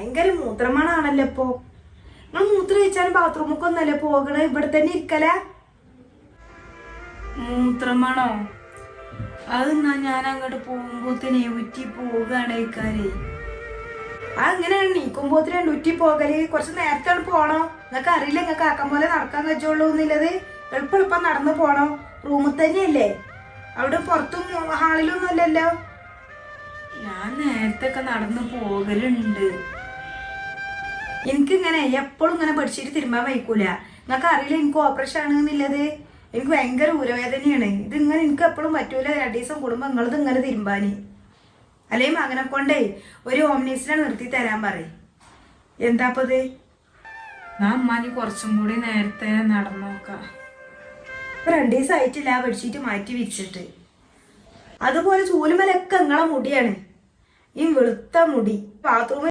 ഭയങ്കര മൂത്രമണാണല്ലോ ഇപ്പൊ. നിങ്ങൾ മൂത്രം കഴിച്ചാലും ബാത്റൂമൊക്കെ ഒന്നല്ലേ പോകണ, ഇവിടെ തന്നെ ഇരിക്കല. മൂത്രമണോ? അതെന്നാ ഞാൻ അങ്ങോട്ട് പോകുമ്പോത്തിന് ഉറ്റി പോവുകയാണേക്കാരേ. അതെങ്ങനെയാണ് നീക്കുമ്പോത്തിന് ഉറ്റി പോകല്? കുറച്ച് നേരത്തെ പോണോ? നിങ്ങൾക്ക് അറിയില്ല നിങ്ങൾക്ക് ആക്കം പോലെ നടക്കാൻ കഴിച്ചുള്ളൂ എന്നുള്ളത്. എളുപ്പം നടന്നു പോണോ? റൂമിൽ തന്നെയല്ലേ, അവിടെ പുറത്തും ഹാളിലൊന്നും അല്ലല്ലോ. ഞാൻ നേരത്തെ ഒക്കെ നടന്നു പോകലുണ്ട്. എനിക്കിങ്ങനെ എപ്പോഴും ഇങ്ങനെ പഠിച്ചിട്ട് തിരുമ്പാൻ വയ്ക്കൂല. നിങ്ങൾക്ക് അറിയില്ല എനിക്ക് ഓപ്പറേഷൻ ആണെന്നുള്ളത്. എനിക്ക് ഭയങ്കര ഊരവേദനയാണ്. ഇതിങ്ങനെ എനിക്ക് എപ്പോഴും പറ്റൂല. 2 ദിവസം കൂടുമ്പോൾ നിങ്ങളത് ഇങ്ങനെ തിരുമ്പാന്. അല്ലെങ്കിൽ അങ്ങനെ കൊണ്ടേ ഒരു ഓംനീസിനെ നിർത്തി തരാൻ പറയും. എന്താപ്പത്? ഞാൻ അമ്മാനി കുറച്ചും കൂടി നേരത്തെ നടന്നു നോക്കാം. 2 ദിവസം ആയിട്ടില്ല ബെഡ്ഷീറ്റ് മാറ്റി വിരിച്ചിട്ട്. അതുപോലെ ചൂലുമലൊക്കെ നിങ്ങളെ മുടിയാണ്, ഈ വെളുത്ത മുടി. ബാത്റൂമിൽ